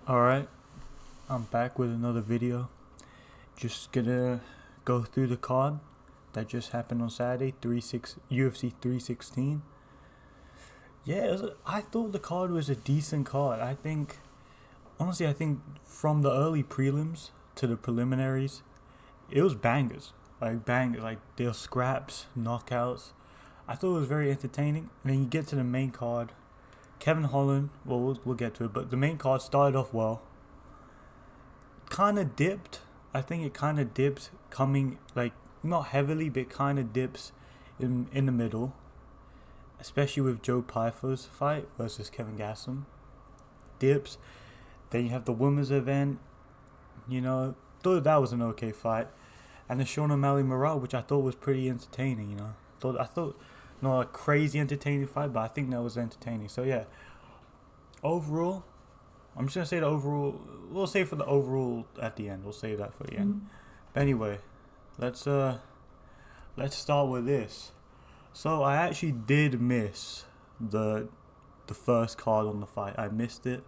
Alright, I'm back with another video. Just gonna go through the card that just happened on Saturday, UFC 316. Yeah, I thought the card was a decent card. Honestly, I think from the early prelims to the preliminaries, it was bangers. Like bangers, like there were scraps, knockouts. I thought it was very entertaining. And then you get to the main card. Kevin Holland, we'll get to it, but the main card started off well. Kind of dipped. I think it kind of dipped, coming like not heavily, but kind of dips in the middle, especially with Joe Pyfer's fight versus Kevin Gastelum. Dips. Then you have the women's event. Thought that was an okay fight, and the Sean O'Malley Merab, which I thought was pretty entertaining. I thought not a crazy entertaining fight, but I think that was entertaining. So yeah, overall, I'm just gonna say the overall. We'll save for the overall at the end. We'll save that for the end. But anyway, let's start with this. So I actually did miss the first card on the fight. I missed it.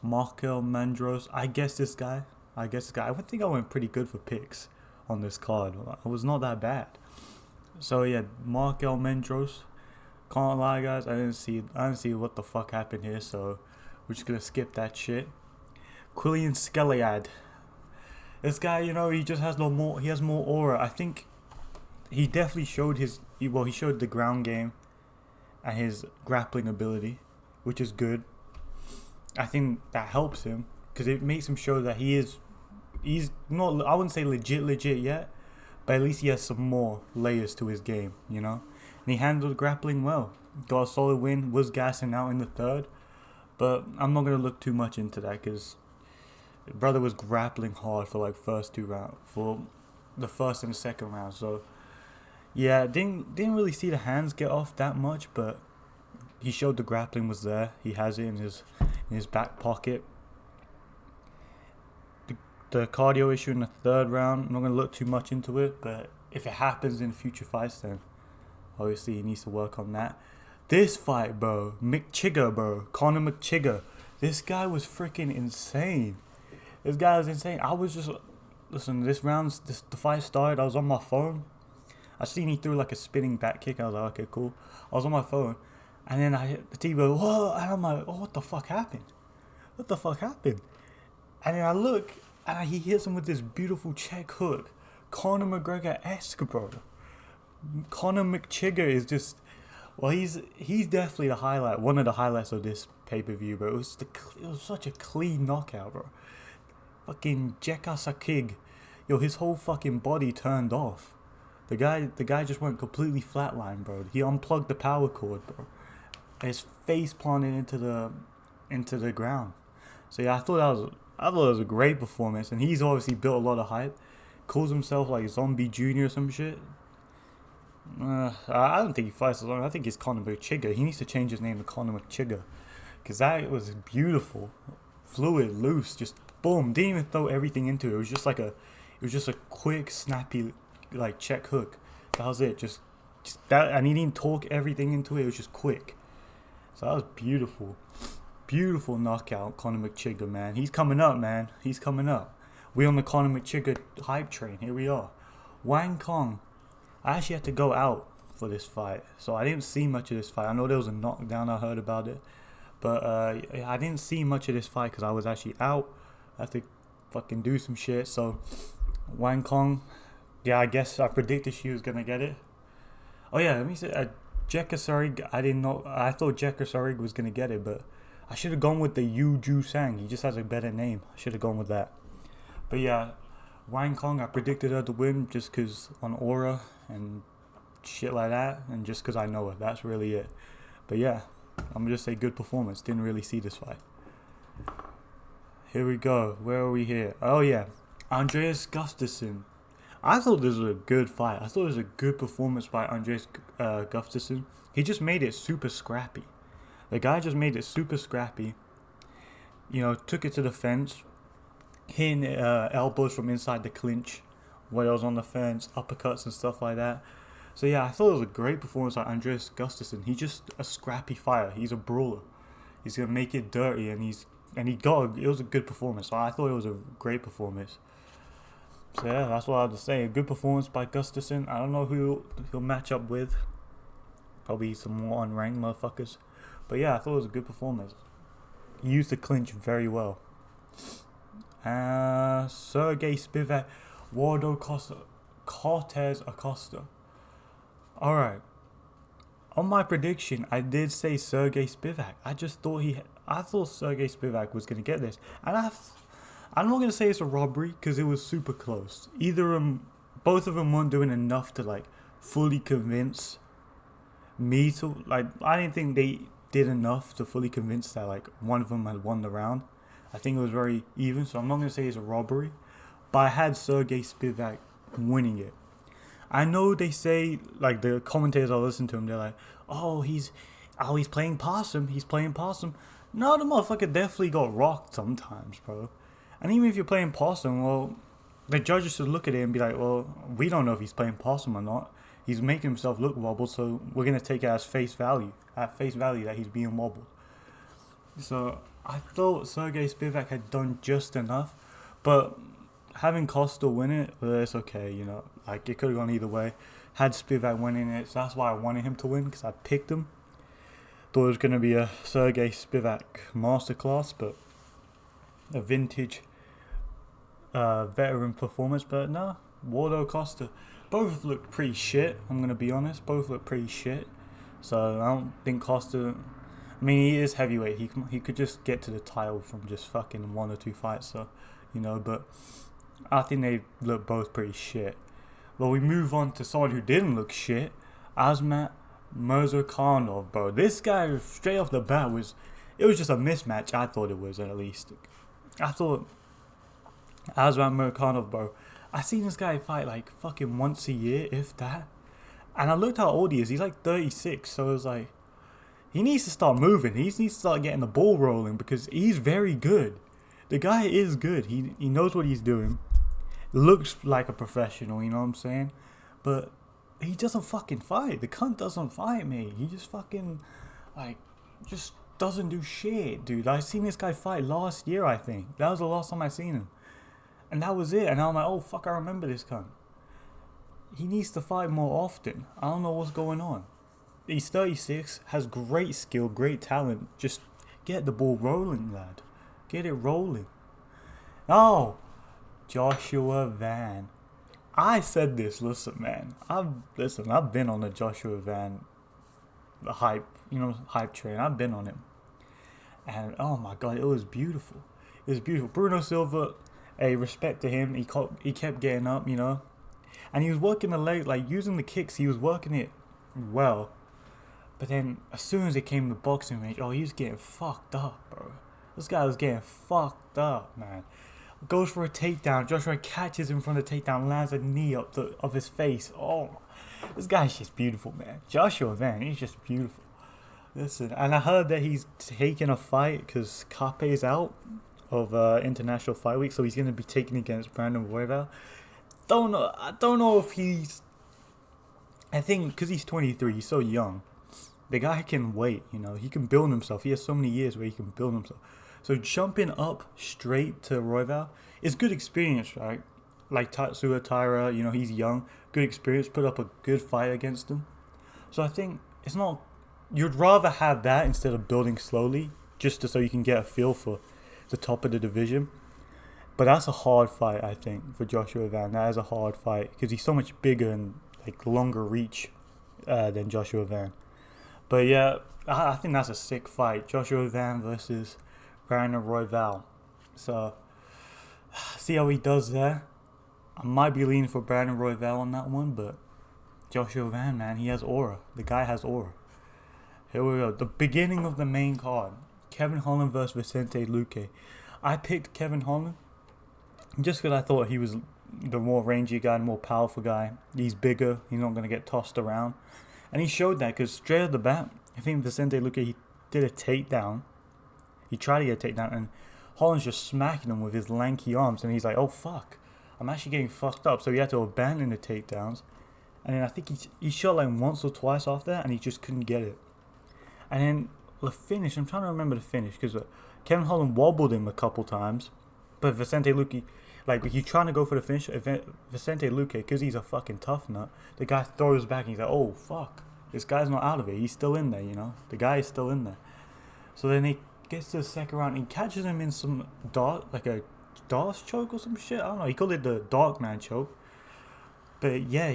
Markel Mandros. I guess this guy. I think I went pretty good for picks on this card. I was not that bad. So yeah, Markel Mandros. Can't lie, guys. I didn't see what the fuck happened here. So we're just gonna skip that shit. Quillian Scaliad. This guy, he just has he has more aura. I think he definitely showed he showed the ground game and his grappling ability, which is good. I think that helps him because it makes him show that he's not, I wouldn't say legit yet, but at least he has some more layers to his game, And he handled grappling well. Got a solid win, was gassing out in the third, but I'm not going to look too much into that because brother was grappling hard for like first two rounds, for the first and the second round. So yeah, didn't really see the hands get off that much, but he showed the grappling was there. He has it in his back pocket. The cardio issue in the third round, I'm not going to look too much into it, but if it happens in future fights, then obviously he needs to work on that. This fight, bro, Conor McChigger, this guy was freaking insane. This guy was insane. I was just, listen, the fight started, I was on my phone. I seen he threw like a spinning back kick. I was like, okay, cool. I was on my phone, and then I hit the TV, whoa, and I'm like, oh, what the fuck happened? And then I look, and he hits him with this beautiful check hook. Conor McGregor-esque, bro. Conor McChigger is just, he's definitely the highlight, one of the highlights of this pay-per-view, bro. It was such a clean knockout, bro. Fucking Jekka Sakig, his whole fucking body turned off. The guy just went completely flatline, bro. He unplugged the power cord, bro. His face planted into the ground. So yeah, I thought it was a great performance, and he's obviously built a lot of hype. Calls himself like Zombie Junior or some shit. I don't think he fights as long. I think he's Conor McChigger. He needs to change his name to Conor McChigger, because that was beautiful, fluid, loose, just boom. Didn't even throw everything into it. It was just a quick, snappy, like check hook. That was it. Just that, and he didn't talk everything into it. It was just quick. So that was beautiful. Beautiful knockout, Conor McChigger, man. He's coming up, man. He's coming up. We on the Conor McChigger hype train. Here we are. Wang Kong. I actually had to go out for this fight, so I didn't see much of this fight. I know there was a knockdown. I heard about it, but I didn't see much of this fight because I was actually out. I had to fucking do some shit. So Wang Kong, yeah, I guess I predicted she was gonna get it. Oh yeah, let me say, Jekka Sarig. I didn't know. I thought Jekka Sarig was gonna get it, but I should have gone with the Yu Ju Sang. He just has a better name. I should have gone with that. But yeah, Wang Kong, I predicted her to win just because on aura and shit like that, and just because I know her. That's really it. But yeah, I'm gonna just say good performance. Didn't really see this fight. Here we go. Where are we here? Oh yeah, Andreas Gustafsson. I thought this was a good fight. I thought it was a good performance by Andreas Gustafsson. He just made it super scrappy. The guy just made it super scrappy. Took it to the fence, hitting elbows from inside the clinch, where I was on the fence, uppercuts and stuff like that. So yeah, I thought it was a great performance by Andreas Gustafsson. He's just a scrappy fighter. He's a brawler. He's gonna make it dirty, and and it was a good performance. So I thought it was a great performance. So yeah, that's what I have to say. A good performance by Gustafsson. I don't know who he'll match up with. Probably some more unranked motherfuckers. But yeah, I thought it was a good performance. He used the clinch very well. Sergey Spivak, Waldo Cortez Acosta. Alright. On my prediction, I did say Sergey Spivak. I thought Sergey Spivak was gonna get this. And I'm not gonna say it's a robbery because it was super close. Both of them weren't doing enough to like fully convince me to like. I didn't think they did enough to fully convince that like one of them had won the round. I think it was very even, so I'm not gonna say it's a robbery. But I had Sergey Spivak winning it. I know they say, like the commentators I listen to him, they're like, he's playing possum. He's playing possum. No, the motherfucker definitely got rocked sometimes, bro. And even if you're playing possum, well, the judges should look at it and be like, well, we don't know if he's playing possum or not. He's making himself look wobbled, so we're gonna take it as face value. At face value that he's being wobbled. So I thought Sergey Spivak had done just enough, but having Costa win it, it's okay, you know. Like, it could have gone either way. Had Spivak winning it, so that's why I wanted him to win, because I picked him. Thought it was going to be a Sergey Spivak masterclass, but a vintage veteran performance. But no, Waldo Costa. Both looked pretty shit, I'm going to be honest. Both looked pretty shit. So I don't think Costa... I mean, he is heavyweight. He could just get to the title from just fucking 1 or 2 fights, so, you know, but I think they look both pretty shit. Well, we move on to someone who didn't look shit, Azmat Murzakanov, bro. This guy, straight off the bat, it was just a mismatch. I thought it was, at least. I thought Azmat Murzakanov, bro. I seen this guy fight like fucking once a year, if that. And I looked how old he is. He's like 36, so it was like, he needs to start moving. He needs to start getting the ball rolling because he's very good. The guy is good. He knows what he's doing. Looks like a professional, you know what I'm saying? But he doesn't fucking fight. The cunt doesn't fight me. He just fucking, like, just doesn't do shit, dude. I seen this guy fight last year, I think. That was the last time I seen him. And that was it. And I'm like, oh, fuck, I remember this cunt. He needs to fight more often. I don't know what's going on. He's 36, has great skill, great talent. Just get the ball rolling, lad. Get it rolling. Oh, Joshua Van. I said this, listen, man. I've been on the Joshua Van hype train. I've been on him. And oh my god, it was beautiful. It was beautiful. Bruno Silva, respect to him. He kept getting up, you know. And he was working the leg, like using the kicks, he was working it well. But then as soon as it came to boxing range, he was getting fucked up, bro. This guy was getting fucked up, man. Goes for a takedown. Joshua catches him from the takedown, lands a knee of his face. Oh, this guy's just beautiful, man. Joshua Van, he's just beautiful. Listen, and I heard that he's taking a fight because Kape's out of International Fight Week, so he's going to be taking against Brandon Royval. I don't know if he's... I think because he's 23, he's so young. The guy can wait, you know. He can build himself. He has so many years where he can build himself. So jumping up straight to Royval is good experience, right? Like Tatsuya Taira, you know, he's young. Good experience. Put up a good fight against him. So I think it's not... You'd rather have that instead of building slowly, just so you can get a feel for the top of the division. But that's a hard fight, I think, for Joshua Van. That is a hard fight because he's so much bigger and like longer reach than Joshua Van. But yeah, I think that's a sick fight. Joshua Van versus Brandon Royval. So, see how he does there. I might be leaning for Brandon Royval on that one, but Joshua Van, man, he has aura. The guy has aura. Here we go. The beginning of the main card. Kevin Holland versus Vicente Luque. I picked Kevin Holland just because I thought he was the more rangy guy, the more powerful guy. He's bigger. He's not going to get tossed around. And he showed that because straight off the bat, I think Vicente Luque, he did a takedown. He tried to get a takedown, and Holland's just smacking him with his lanky arms. And he's like, oh, fuck. I'm actually getting fucked up. So he had to abandon the takedowns. And then I think he shot like once or twice after that, and he just couldn't get it. And then the finish, I'm trying to remember the finish, because Kevin Holland wobbled him a couple times, but Vicente Luque, like he's trying to go for the finish. Vicente Luque, because he's a fucking tough nut, the guy throws back and he's like, oh fuck, this guy's not out of it. He's still in there, you know. The guy is still in there. So then he gets to the second round and he catches him in some like a DOS choke or some shit. I don't know. He called it the Dark Man choke. But yeah,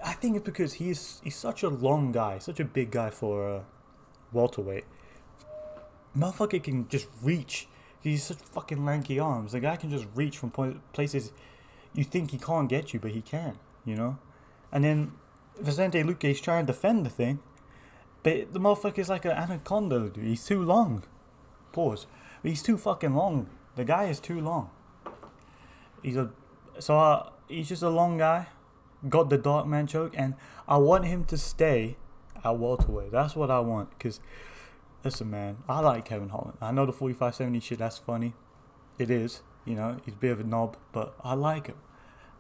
I think it's because he's such a long guy, such a big guy for welterweight. Motherfucker can just reach. He's such fucking lanky arms. The guy can just reach from places you think he can't get you, but he can, you know? And then Vicente Luque is trying to defend the thing, but the motherfucker's like an anaconda, dude. He's too long. Pause. He's too fucking long. The guy is too long. He's just a long guy. Got the Dark Man choke, and I want him to stay at welterweight. That's what I want, because, listen, man, I like Kevin Holland. I know the 45-70 shit, that's funny. It is, you know, he's a bit of a knob, but I like him.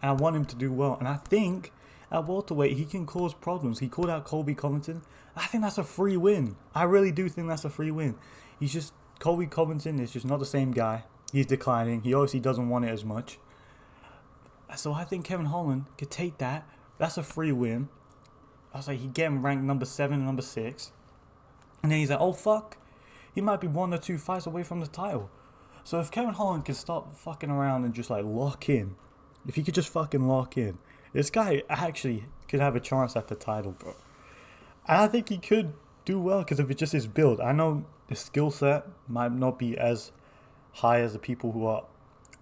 And I want him to do well. And I think at welterweight, he can cause problems. He called out Colby Covington. I think that's a free win. I really do think that's a free win. Colby Covington is just not the same guy. He's declining. He obviously doesn't want it as much. So I think Kevin Holland could take that. That's a free win. I was like, he get him ranked number 7 and number 6. And then he's like, oh fuck, he might be 1 or 2 fights away from the title. So if Kevin Holland can stop fucking around and just like lock in, if he could just fucking lock in, this guy actually could have a chance at the title, bro. And I think he could do well because of just his build. I know the skill set might not be as high as the people who are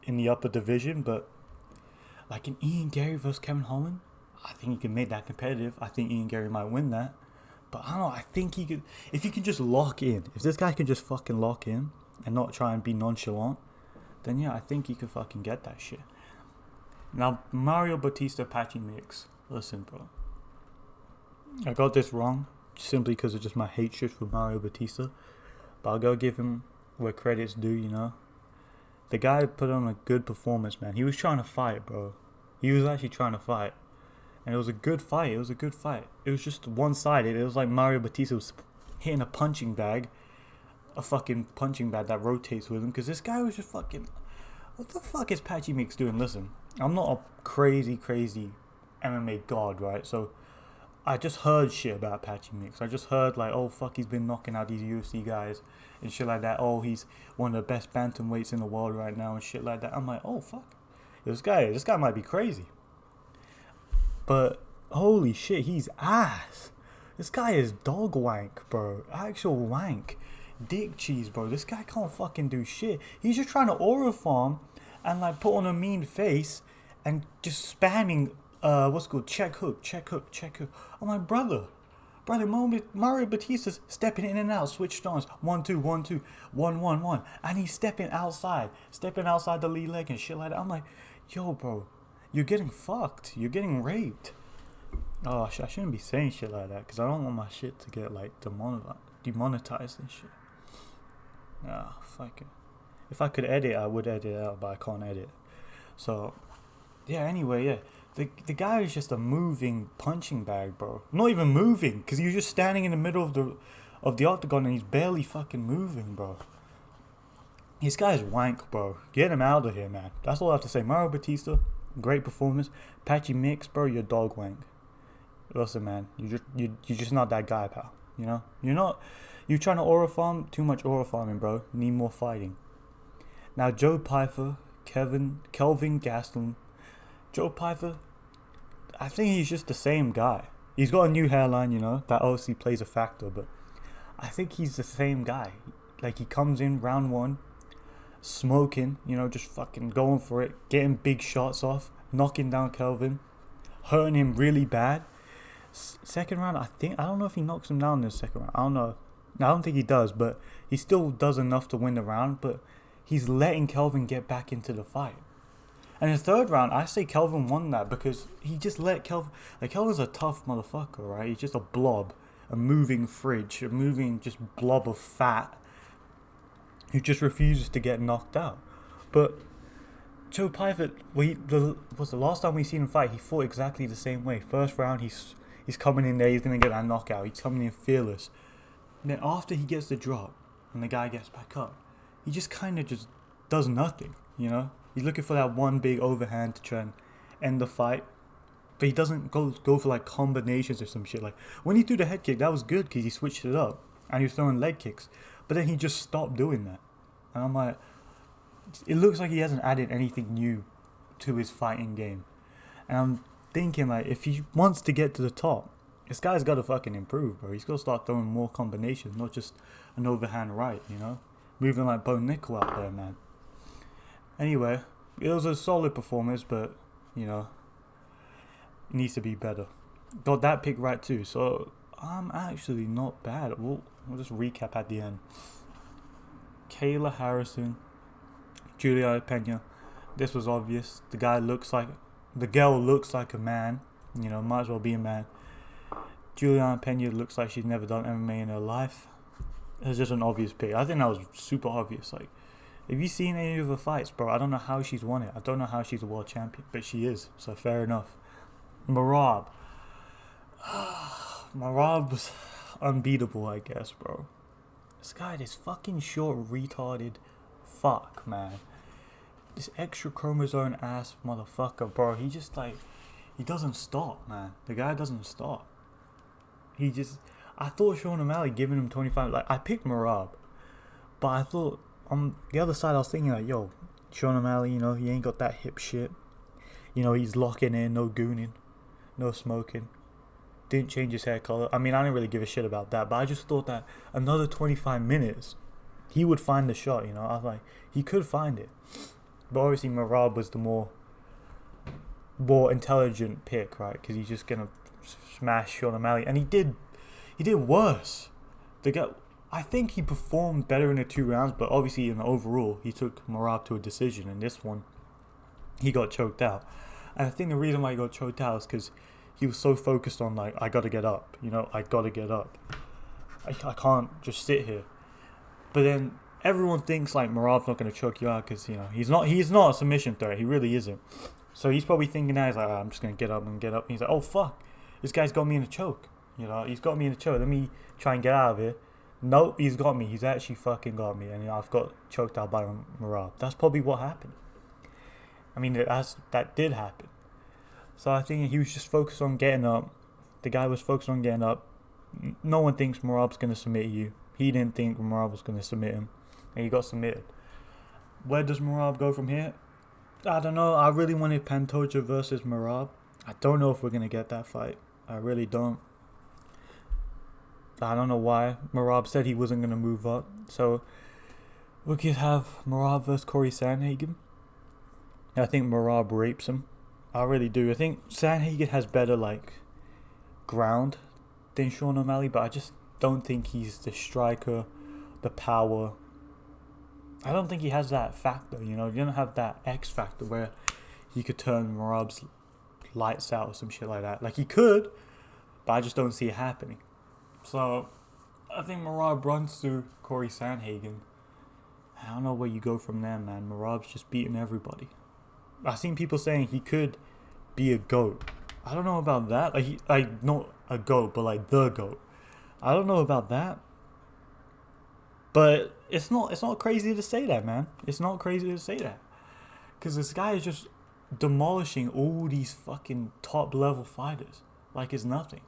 in the upper division, but like in Ian Gary versus Kevin Holland, I think he can make that competitive. I think Ian Gary might win that. But I don't know, I think he could, if he could just lock in, if this guy can just fucking lock in and not try and be nonchalant, then yeah, I think he could fucking get that shit. Now, Mario Batista Patchy Mix. Listen, bro. I got this wrong simply because of just my hatred for Mario Batista. But I'll go give him where credit's due, you know. The guy put on a good performance, man. He was trying to fight, bro. He was actually trying to fight. And it was a good fight. It was a good fight. It was just one-sided. It was like Mario Batista was hitting a punching bag. A fucking punching bag that rotates with him. Because this guy was just fucking... What the fuck is Patchy Mix doing? Listen, I'm not a crazy MMA god, right? So, I just heard shit about Patchy Mix. I just heard like, oh fuck, he's been knocking out these UFC guys and shit like that. Oh, he's one of the best bantamweights in the world right now and shit like that. I'm like, oh fuck, this guy might be crazy. But holy shit, he's ass. This guy is dog wank, bro. Actual wank. Dick cheese, bro. This guy can't fucking do shit. He's just trying to aura farm and like put on a mean face and just spamming what's called check hook. I'm like, brother, Mario Batista's stepping in and out, switch stance, 1-2, 1-2, 1-1-1, and he's stepping outside the lead leg and shit like that. I'm like, yo, bro, you're getting fucked, you're getting raped. Oh, I shouldn't be saying shit like that because I don't want my shit to get like demonetized and shit. Nah, fuck it. If I could edit, I would edit it out, but I can't edit. So, yeah. Anyway, yeah. The guy is just a moving punching bag, bro. Not even moving, because you're just standing in the middle of the octagon and he's barely fucking moving, bro. This guy's wank, bro. Get him out of here, man. That's all I have to say. Mario Batista, great performance. Patchy Mix, bro, you're dog wank. Listen, man, you're just not that guy, pal. You know, you're trying to aura farm. Too much aura farming, bro. Need more fighting. Now, Joe Pyfer, Kelvin Gastelum. Joe Pyfer, I think he's just the same guy. He's got a new hairline, you know, that obviously plays a factor, but I think he's the same guy. Like, he comes in round 1, smoking, you know, just fucking going for it, getting big shots off, knocking down Kelvin, hurting him really bad. Second round, I don't know if he knocks him down in the second round. I don't know. I don't think he does, but he still does enough to win the round, but he's letting Kelvin get back into the fight. And in the third round, I say Kelvin won that because he just let Kelvin... Like, Kelvin's a tough motherfucker, right? He's just a blob, a moving fridge, a moving just blob of fat who just refuses to get knocked out. But Joe Pyfer, the last time we seen him fight, he fought exactly the same way. First round, he's coming in there, he's going to get that knockout. He's coming in fearless. And then after he gets the drop and the guy gets back up, he just kind of just does nothing, you know? He's looking for that one big overhand to try and end the fight. But he doesn't go for like combinations or some shit. Like when he threw the head kick, that was good because he switched it up and he was throwing leg kicks. But then he just stopped doing that. And I'm like, it looks like he hasn't added anything new to his fighting game. And I'm thinking like, if he wants to get to the top, this guy's got to fucking improve, bro. He's got to start throwing more combinations, not just an overhand right, you know? Moving like Bo Nickel out there, man. Anyway, it was a solid performance, but, you know, it needs to be better. Got that pick right too, so I'm actually not bad. We'll just recap at the end. Kayla Harrison, Julia Pena. This was obvious. The girl looks like a man. You know, might as well be a man. Juliana Pena looks like she's never done MMA in her life. It's just an obvious pick. I think that was super obvious. Like, have you seen any of her fights, bro? I don't know how she's won it. I don't know how she's a world champion, but she is. So fair enough. Merab. Merab was unbeatable, I guess, bro. This guy, this fucking short, retarded fuck, man. This extra chromosome ass motherfucker, bro. He just like, he doesn't stop, man. The guy doesn't stop. I thought Sean O'Malley giving him 25, like, I picked Merab. But I thought, on the other side, I was thinking like, yo, Sean O'Malley, you know, he ain't got that hip shit. You know, he's locking in, no gooning, no smoking. Didn't change his hair color. I mean, I didn't really give a shit about that, but I just thought that another 25 minutes, he would find the shot, you know. I was like, he could find it. But obviously, Merab was the more intelligent pick, right? Because he's just going to smash Sean O'Malley. And he did worse. The guy, I think he performed better in the 2 rounds, but obviously in the overall, he took Merab to a decision. In this one, he got choked out. And I think the reason why he got choked out is because he was so focused on, like, I got to get up. You know, I got to get up. I can't just sit here. But then everyone thinks, like, Merab's not going to choke you out because, you know, he's not a submission threat. He really isn't. So he's probably thinking now, he's like, I'm just going to get up and get up. And he's like, oh, fuck. This guy's got me in a choke. You know, he's got me in a choke. Let me try and get out of here. Nope, he's got me. He's actually fucking got me. And, you know, I've got choked out by Merab. That's probably what happened. I mean, that did happen. So I think he was just focused on getting up. The guy was focused on getting up. No one thinks Merab's going to submit you. He didn't think Merab was going to submit him. And he got submitted. Where does Merab go from here? I don't know. I really wanted Pantoja versus Merab. I don't know if we're going to get that fight. I really don't. I don't know why. Merab said he wasn't going to move up. So we could have Merab versus Corey Sandhagen. I think Merab rapes him. I really do. I think Sandhagen has better, like, ground than Sean O'Malley, but I just don't think he's the striker, the power. I don't think he has that factor, you know. He doesn't have that X factor where he could turn Merab's lights out or some shit like that. Like, he could, but I just don't see it happening. So I think Merab runs through Corey Sandhagen. I don't know where you go from there, man. Merab's just beating everybody. I've seen people saying he could be a GOAT. I don't know about that. Like not a GOAT, but like the GOAT. I don't know about that. But it's not crazy to say that, man. It's not crazy to say that. Because this guy is just demolishing all these fucking top level fighters like it's nothing.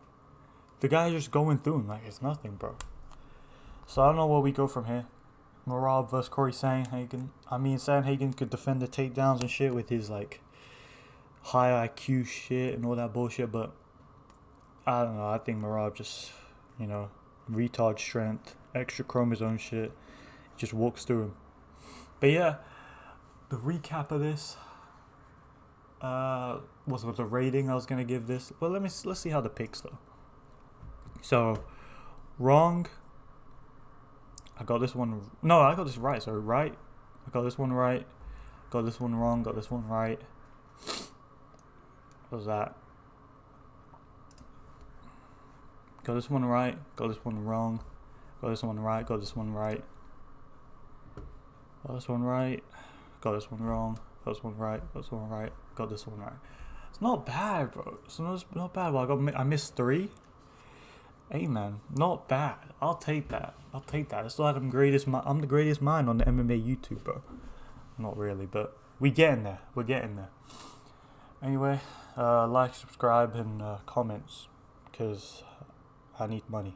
The guy is just going through them like it's nothing, bro. So I don't know where we go from here. Merab versus Corey Sandhagen. I mean, Sandhagen could defend the takedowns and shit with his, like, high IQ shit and all that bullshit, but I don't know. I think Merab just, you know, retard strength, extra chromosome shit, just walks through him. But yeah, the recap of this was with the rating I was gonna give this. Well, let's see how the picks though. So, wrong. I got this one. No, I got this right. Sorry, right. I got this one right. Got this one wrong. Got this one right. What was that? Got this one right. Got this one wrong. Got this one right. Got this one right. Got this one right. Got this one wrong. Got this one right. Got this one right. Got this one right. It's not bad, bro. It's not bad. Well, I missed 3. Hey man, not bad. I'll take that. I still had I'm the greatest mind on the MMA YouTube, bro. Not really, but we're getting there. Anyway, like, subscribe, and comments, because I need money.